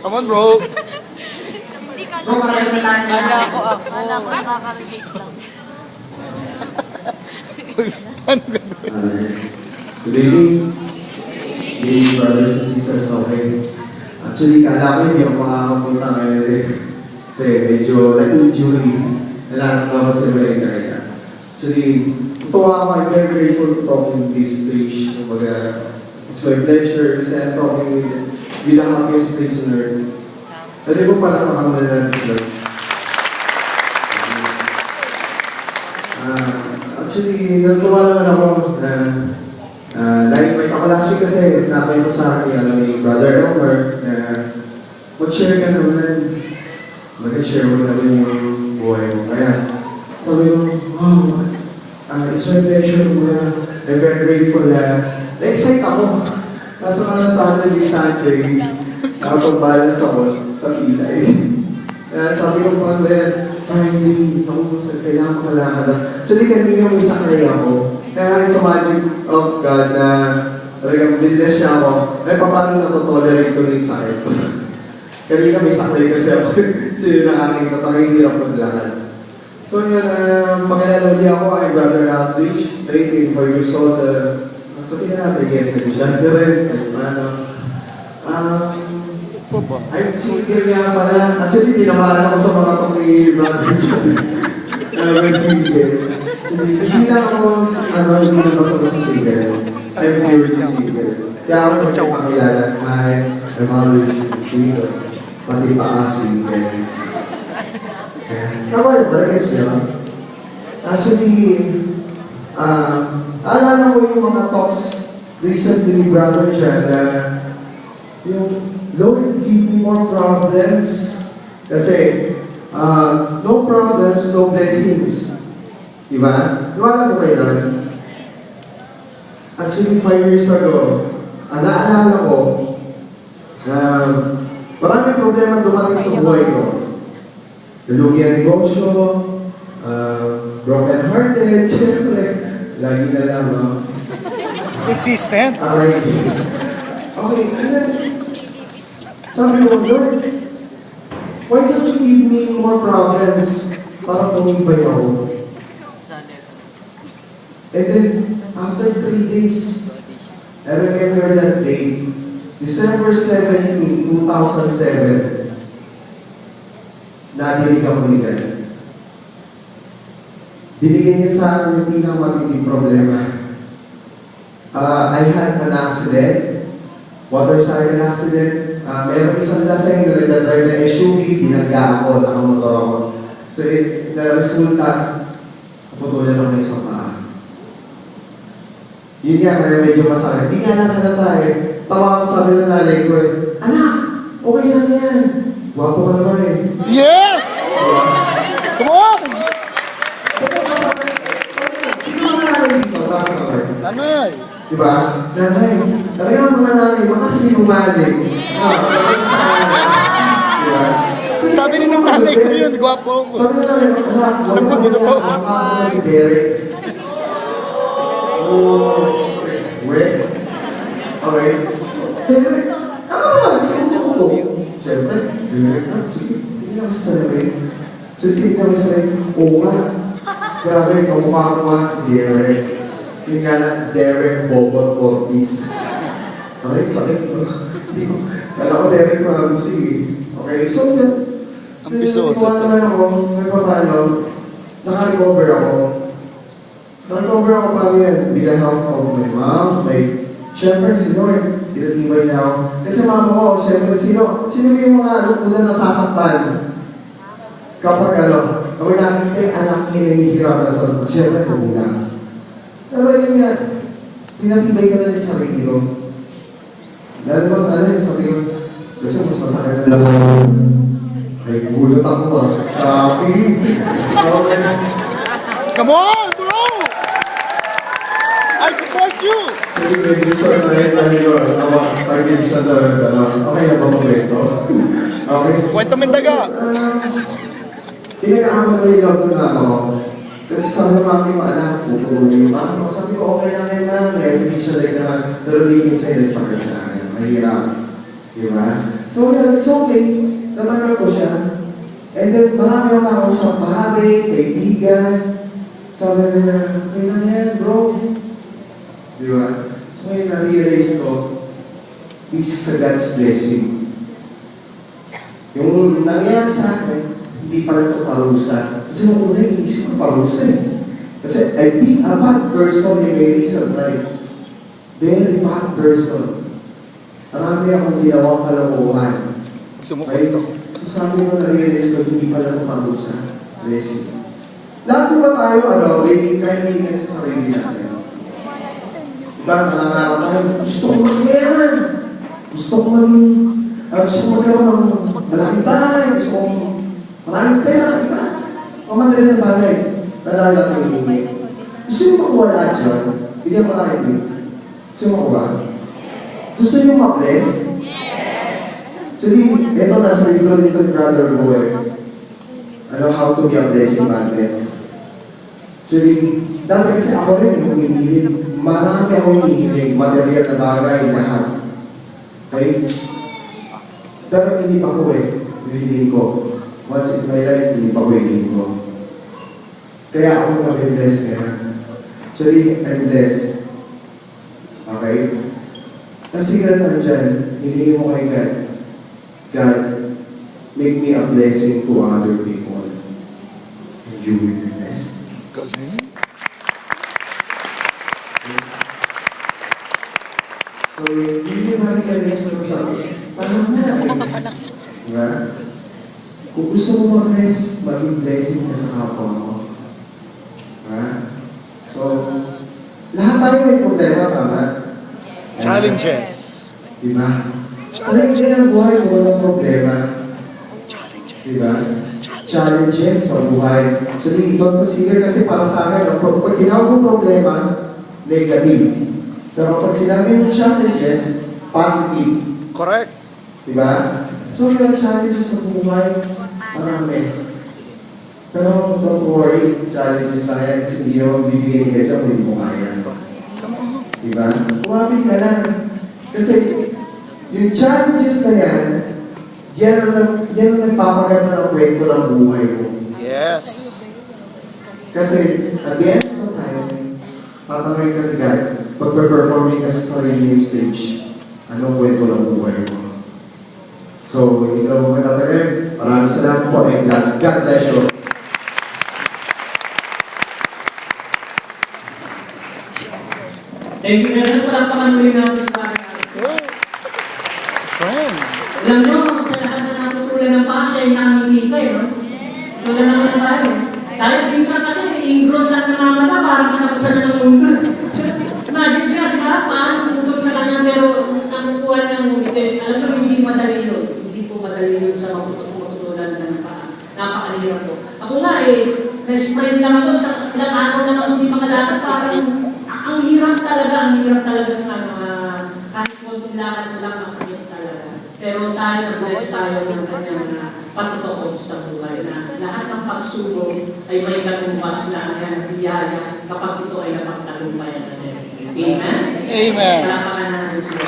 Come on, bro. Hindi ka lang kasi. Kala ko nakakarinig lang. Ano gagawin? Good evening, brothers and sisters, okay? Actually, kala ko hindi ako makakapunta ngayon eh. Kasi medyo nag-injury. Nalaramdaman sa Amerika kaya. Actually, tuwa ako, I'm very grateful to talk in this stage. It's my pleasure kasi I'm talking with the happiest prisoner. Pwede ko pala makamalan natin sila. Actually, natuwa naman ako na like ako last week kasi nakwento sa akin ni Brother Elmer na mag-share ka naman. Mag-share mo naman yung buhay mo. Kaya sabi ko, wow, it's my pleasure mo na. I'm very grateful na na-excite ako. Kaso nga sa akin yung Sunday, nakapag-balance ako sa kapila eh. Kaya sabi ko pa, finally, ako sa kailangan makalakad. Actually, kanina may sakay ako. Kaya sa magic of God na talagang biniless niya ako, ay paano natotolerate ko na yung sakit. Kanina may sakay kasi ako. Kasi na aking tatangay hirap maglakad. So yun, pakilala ulit ako ay Brother Outreach, 84 years old. Sabihin na natin, guest na siya. Pero rin, I'm single nga pala. Actually, tinamaan ako sa mga tong ni Brother John. I'm single. Actually, hindi lang ako, hindi lang basta single. I'm purely single. Kaya ako nagpapakilala, I'm always single. Pati pa single. Tama yun, talaga siya. Actually, alala ko yung mga talks recently ni Brother John na yung Lord, give me more problems. Kasi, no problems, no blessings. Diba? Iwala ko kayo doon. Actually, 5 years ago, naalala ko, maraming problema dumating sa buhay ko. Nalugi ang negosyo, broken hearted, syempre, lagi na lang, no? Consistent. Okay, and then, sabi ko, Lord, why don't you give me more problems para tumibay ako? And then, after 3 days, I remember that day, December 17, 2007, nadinig ako ni God. Binigyan niya sa akin yung pinakamatinding problema. I had an accident, motorcycle accident. Meron isang laseng na nagdadrive na SUV, binangga ako, nakamotor ako. So, na-resulta, putulan ako ng isang paa. Yun nga, kaya medyo masakit. Hindi nga lang halata eh. Tawa ko sabi ng nanay ko eh, anak, okay lang yan. Wapo ka naman eh. Yes! Come on! Sino ang nanay dito? Basta ka ba? Nanay! Diba? Nanay, talagang mga nanay, makasinungaling. Sabi ni nung nanay ko yun, gwapo ako. Sabi na lang, anak, Alam mo, dito to. Ako si Derek. Wait. Okay. So, Derek, naman, sino to? Siyempre, Derek, sige, hindi na masasalamin. Sige, hindi na masasalamin. Oo nga. Grabe, kamukha ko nga si Derek. Yung nga lang, Derek Bobot Ortiz. Okay, sakit mo. Kala ko Derek Ramsey. Okay, so yun. Ang piso. Iwan naman ako, may paano, naka-recover ako. Naka-recover ako pa yan. With the help of my mom, syempre si Lord, pinatibay niya ako. Kasi mama ko, syempre, sino yung mga una nasasaktan? Kapag kapag nakikita yung anak hinihirapan sa loob, syempre, magulang. Pero yun nga, tinatibay ka na rin sa sarili ko. Lalo bang sabi ko, kasi mas masakit na lang. Ay, gulot ako ba? Shocking! Come on, bro! I support you! Kasi may gusto na rin tayo ko, target sa doon, okay na ba kwento? Okay? Kwento Mendaga! Pinag-aaman na rin lang na ako. Kasi sabi ng mami ko, anak, putulong yung mami ko. Sabi ko, okay lang yan na, may artificial leg naman. Pero di minsan yun sa akin sa akin. Mahirap. Di ba? So, yun, it's okay. Natanggap ko siya. And then, marami akong nakausap, pare, kaibigan. Sabi nila, okay lang yan, bro. Di ba? So, ngayon, na-realize ko, this is a God's blessing. Yung nangyayari sa akin, hindi pa rin ito parusa. Kasi nung una, iniisip ko parusa eh. Kasi I've been a bad person in my recent life. Very bad person. Marami akong ginawang kalokohan. Okay? So sabi ko, na-realize ko, hindi pala ito parusa. Blessing. Lahat po ba tayo, may kindliness sa sarili natin? Diba, nangangarap tayo, gusto ko mag-meron. Gusto ko magkaroon ng malaking bahay. Gusto ko maraming pera, di ba? O madali ng bagay. Nadali natin yung hingin. Gusto nyo makuha lahat yun? Bigyan mo lang ito. Gusto nyo makuha? Gusto nyo ma-bless? Yes! Actually, ito nasa libro dito ni Brother Boy. How to be a blessing magnet. Actually, dati kasi ako rin yung humihilig. Marami akong humihilig. Material na bagay, lahat. Okay? Pero hindi pa ko hihiling ko. Once in my life, hindi pa ko hihiling ko. Kaya ako nabibless ngayon. Actually, I'm blessed. Okay? Kasi ganun dyan, hihiling mo kay God. God, make me a blessing to other people. And you will be blessed. So, hindi namin ka-bless ko sa parang na Diba? Kung gusto mo mag-bless, maging blessing ka sa kapwa mo. Diba? So, lahat tayo may problema, tama? Challenges. Diba? Talagang yan ang buhay kung walang problema. Diba? Challenges sa buhay. Actually, don't consider kasi para sa akin, pag tinawag mo problema, negative. Pero pag sinabi mo challenges, positive. Correct. Diba? So, yung challenges sa buhay, marami. Pero don't worry, challenges na yan kasi hindi naman bibigyan ka dyan kung hindi mo kaya. Diba? Kumapit ka lang. Kasi yung challenges na yan ang nagpapaganda ng kwento ng buhay mo. Yes. Kasi at the end of the time, patamay ka ni God, pag-performing ka sa sarili yung stage, anong kwento ng buhay mo? So, hindi ka mo matatagal. Maraming salamat po and God bless you. Thank you very much. Palakpakan muli natin sa mga Friend. Alam nyo, sa lahat na natutulan ng paa, siya yung nakangiti pa eh, no? Tulad naman ng tayo. Dahil minsan kasi, ingron lang na mamata, parang katapusan na ng mundo. Imagine siya, di ba? Paano putol sa kanya, pero nakukuha ng ngumiti. Alam nyo, hindi madali yun. Hindi po madali yun sa maputulan ng paa. Napakahirap po. Ako nga na-spread lang ako sa ilang araw lang ako hindi makalakad, parang ang hirap talaga ng kahit konting lakad mo lang masakit talaga. Pero tayo, nag-bless tayo ng kanyang patutuon sa buhay na lahat ng pagsubok ay may katumbas na biyaya kapag ito ay napagtalumpayan natin. Amen? Amen. Palapakan natin sila.